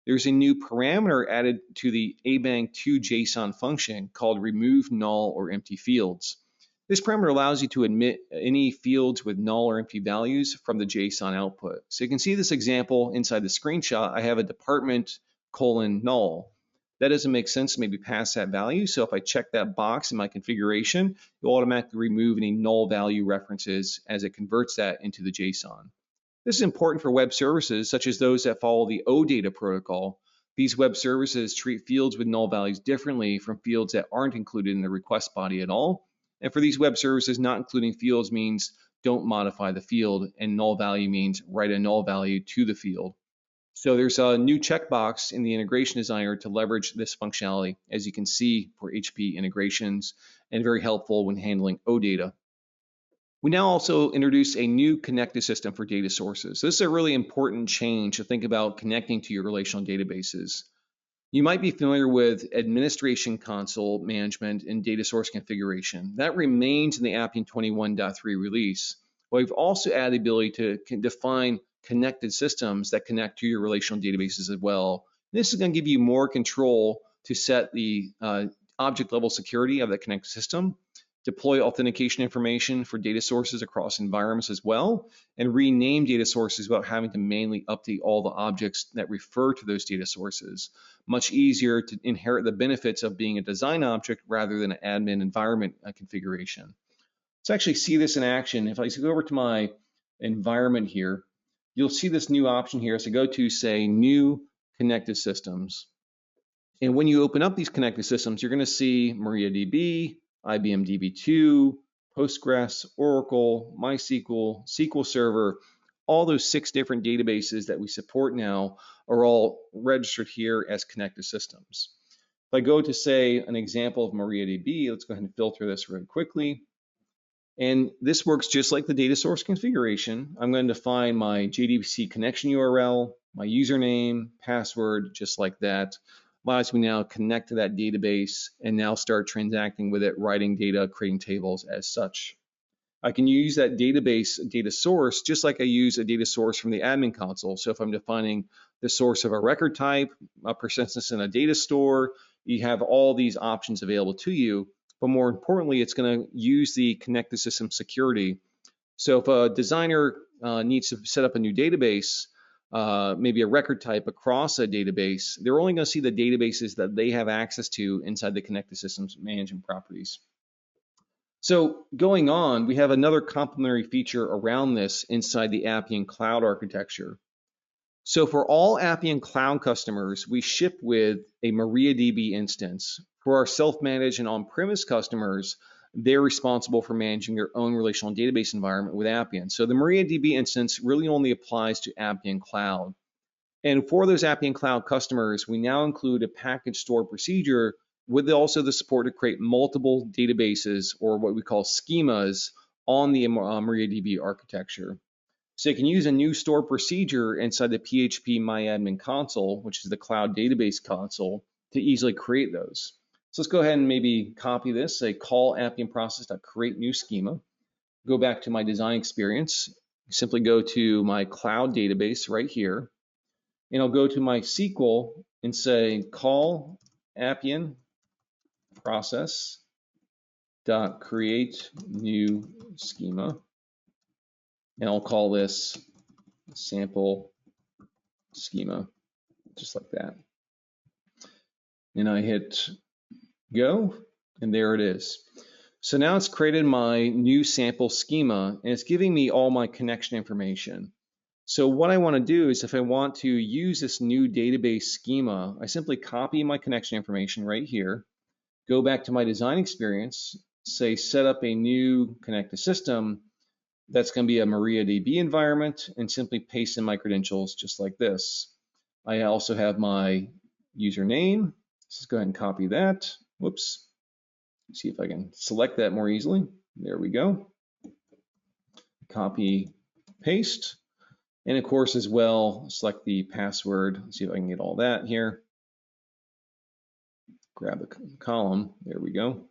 There's a new parameter added to the ABANG2 JSON function called remove null or empty fields. This parameter allows you to omit any fields with null or empty values from the JSON output. So you can see this example inside the screenshot. I have a department : null. That doesn't make sense to maybe pass that value. So if I check that box in my configuration, it will automatically remove any null value references as it converts that into the JSON. This is important for web services such as those that follow the OData protocol. These web services treat fields with null values differently from fields that aren't included in the request body at all. And for these web services, not including fields means don't modify the field, and null value means write a null value to the field. So there's a new checkbox in the Integration Designer to leverage this functionality, as you can see for HP integrations, and very helpful when handling OData. We now also introduce a new connected system for data sources. This is a really important change to think about connecting to your relational databases. You might be familiar with administration console management and data source configuration. That remains in the Appian 21.3 release. But we've also added the ability to define connected systems that connect to your relational databases as well. This is going to give you more control to set the object level security of that connected system, deploy authentication information for data sources across environments as well, and rename data sources without having to manually update all the objects that refer to those data sources. Much easier to inherit the benefits of being a design object rather than an admin environment configuration. Let's actually see this in action. If I go over to my environment here, you'll see this new option here. So go to, say, New Connected Systems. And when you open up these connected systems, you're going to see MariaDB, IBM DB2, Postgres, Oracle, MySQL, SQL Server. All those 6 different databases that we support now are all registered here as connected systems. If I go to, say, an example of MariaDB, let's go ahead and filter this really quickly. And this works just like the data source configuration. I'm going to define my JDBC connection URL, my username, password, just like that. Allows me now to connect to that database and now start transacting with it, writing data, creating tables as such. I can use that database data source just like I use a data source from the admin console. So if I'm defining the source of a record type, a persistence in a data store, you have all these options available to you. But more importantly, it's going to use the connected system security. So if a designer needs to set up a new database, maybe a record type across a database, they're only going to see the databases that they have access to inside the connected systems management properties. So going on, we have another complementary feature around this inside the Appian Cloud architecture. So for all Appian Cloud customers, we ship with a MariaDB instance. For our self-managed and on-premise customers, they're responsible for managing their own relational database environment with Appian. So the MariaDB instance really only applies to Appian Cloud. And for those Appian Cloud customers, we now include a package store procedure with also the support to create multiple databases, or what we call schemas, on the MariaDB architecture. So you can use a new store procedure inside the PHP MyAdmin console, which is the cloud database console, to easily create those. So let's go ahead and maybe copy this, say call Appian process.create new schema. Go back to my design experience, simply go to my cloud database right here, and I'll go to my SQL and say call Appian process dot create new schema, and I'll call this sample schema, just like that. And I hit go, and there it is. So now it's created my new sample schema, and it's giving me all my connection information. So what I want to do is if I want to use this new database schema, I simply copy my connection information right here, go back to my design experience, say set up a new connected system. That's going to be a MariaDB environment, and simply paste in my credentials just like this. I also have my username. Let's just go ahead and copy that. Whoops. See if I can select that more easily. There we go. Copy, paste. And of course, as well, select the password. Let's see if I can get all that here. Grab the column. There we go.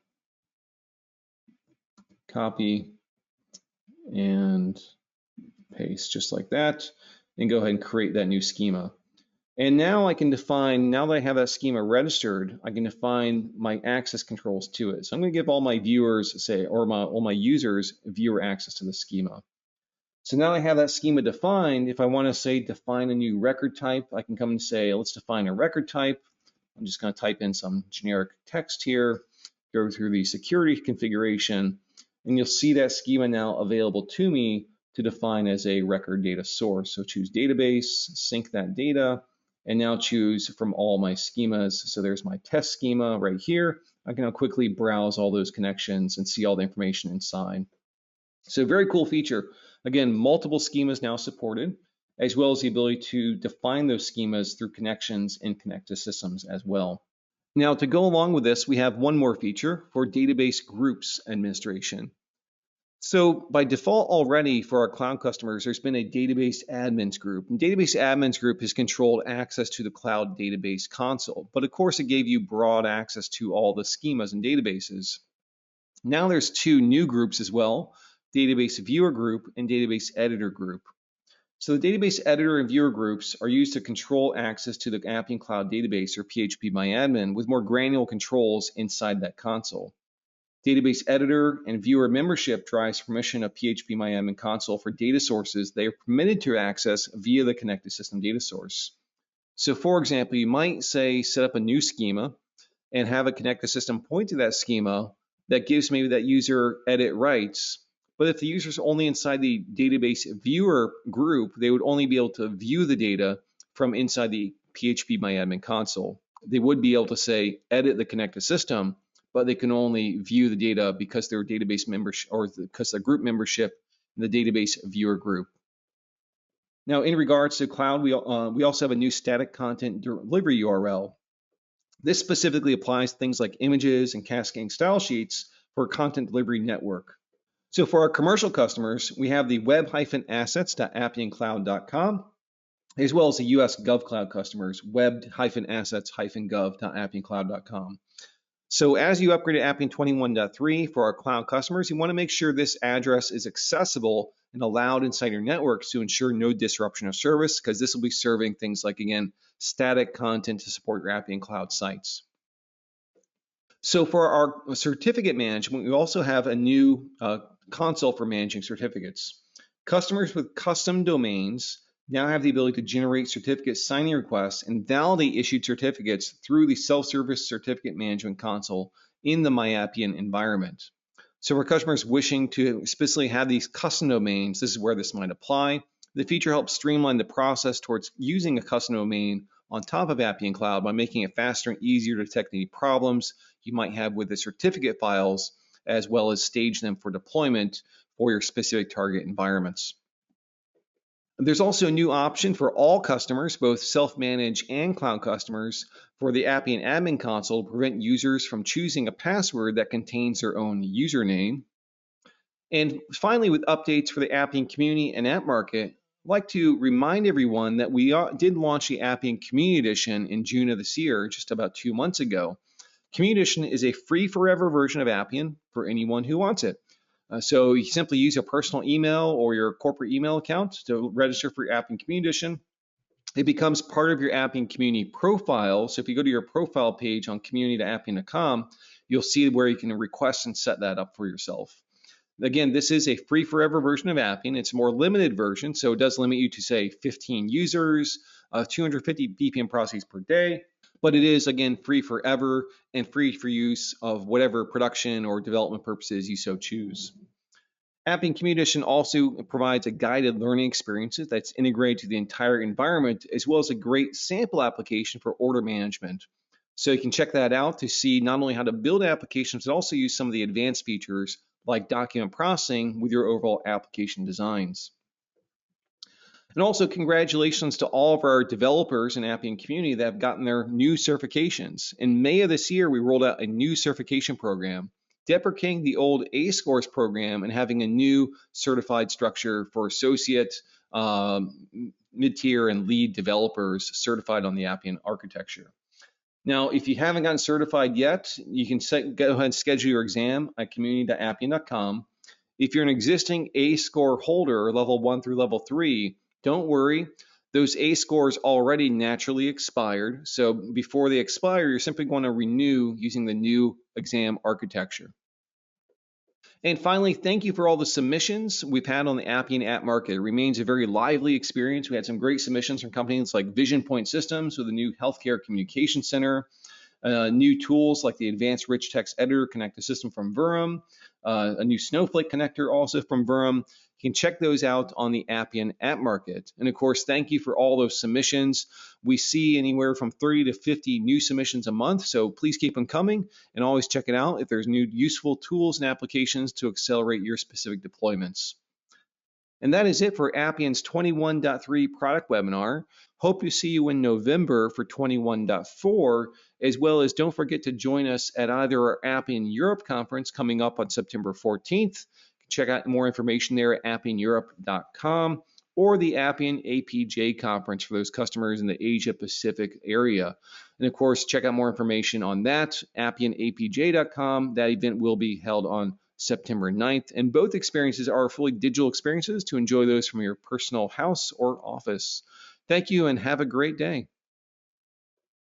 Copy and paste just like that. And go ahead and create that new schema. And now I can define, now that I have that schema registered, I can define my access controls to it. So I'm going to give all my viewers, say, or all my users, viewer access to the schema. So now I have that schema defined. If I want to say define a new record type, I can come and say, let's define a record type. I'm just going to type in some generic text here, go through the security configuration, and you'll see that schema now available to me to define as a record data source. So choose database, sync that data, and now choose from all my schemas. So there's my test schema right here. I can now quickly browse all those connections and see all the information inside. So very cool feature. Again, multiple schemas now supported, as well as the ability to define those schemas through connections and connected systems as well. Now, to go along with this, we have one more feature for database groups administration. So by default already for our cloud customers, there's been a database admins group. And database admins group has controlled access to the cloud database console. But of course, it gave you broad access to all the schemas and databases. Now there's two new groups as well, database viewer group and database editor group. So the database editor and viewer groups are used to control access to the Appian Cloud Database or phpMyAdmin with more granular controls inside that console. Database editor and viewer membership drives permission of phpMyAdmin console for data sources they are permitted to access via the connected system data source. So for example, you might say set up a new schema and have a connected system point to that schema that gives maybe that user edit rights. But if the user's only inside the database viewer group, they would only be able to view the data from inside the phpMyAdmin console. They would be able to say edit the connected system, but they can only view the data because they're database membership or because the group membership in the database viewer group. Now, in regards to cloud, we also have a new static content delivery URL. This specifically applies to things like images and cascading style sheets for a content delivery network. So for our commercial customers, we have the web-assets.appiancloud.com, as well as the US GovCloud customers, web-assets-gov.appiancloud.com. So as you upgrade to Appian 21.3 for our cloud customers, you want to make sure this address is accessible and allowed inside your networks to ensure no disruption of service, because this will be serving things like, again, static content to support your Appian Cloud sites. So for our certificate management, we also have a new console for managing certificates. Customers with custom domains now have the ability to generate certificate signing requests and validate issued certificates through the self-service certificate management console in the MyAppian environment. So for customers wishing to specifically have these custom domains, this is where this might apply. The feature helps streamline the process towards using a custom domain on top of Appian Cloud by making it faster and easier to detect any problems you might have with the certificate files, as well as stage them for deployment for your specific target environments. There's also a new option for all customers, both self-managed and cloud customers, for the Appian Admin Console to prevent users from choosing a password that contains their own username. And finally, with updates for the Appian community and app market, I'd like to remind everyone that we did launch the Appian Community Edition in June of this year, just about 2 months ago. Community Edition is a free forever version of Appian for anyone who wants it. So you simply use your personal email or your corporate email account to register for your Appian Community Edition. it becomes part of your Appian community profile. So if you go to your profile page on community.appian.com, you'll see where you can request and set that up for yourself. Again, this is a free forever version of Appian. It's a more limited version, so it does limit you to, say, 15 users, 250 BPM processes per day. But it is, again, free forever and free for use of whatever production or development purposes you so choose. Appian Community Edition also provides a guided learning experience that's integrated to the entire environment, as well as a great sample application for order management. So you can check that out to see not only how to build applications, but also use some of the advanced features like document processing with your overall application designs. And also congratulations to all of our developers in Appian community that have gotten their new certifications. In May of this year, we rolled out a new certification program, deprecating the old A-Scores program and having a new certified structure for associate, mid-tier, and lead developers certified on the Appian architecture. Now, if you haven't gotten certified yet, you can go ahead and schedule your exam at community.appian.com. If you're an existing A-score holder, level 1 through level 3, don't worry. Those A scores already naturally expired. So before they expire, you're simply going to renew using the new exam architecture. And finally, thank you for all the submissions we've had on the Appian app market. It remains a very lively experience. We had some great submissions from companies like Vision Point Systems with a new healthcare communication center, new tools like the Advanced Rich Text Editor Connector System from Vuram, a new Snowflake connector also from Vuram. You can check those out on the Appian app market. And of course, thank you for all those submissions. We see anywhere from 30 to 50 new submissions a month, so please keep them coming and always check it out if there's new useful tools and applications to accelerate your specific deployments. And that is it for Appian's 21.3 product webinar. Hope to see you in November for 21.4, as well as don't forget to join us at either our Appian Europe conference coming up on September 14th. Check out more information there at appianeurope.com, or the Appian APJ conference for those customers in the Asia Pacific area. And of course, check out more information on that, appianapj.com. That event will be held on September 9th, and both experiences are fully digital experiences to enjoy those from your personal house or office. Thank you and have a great day.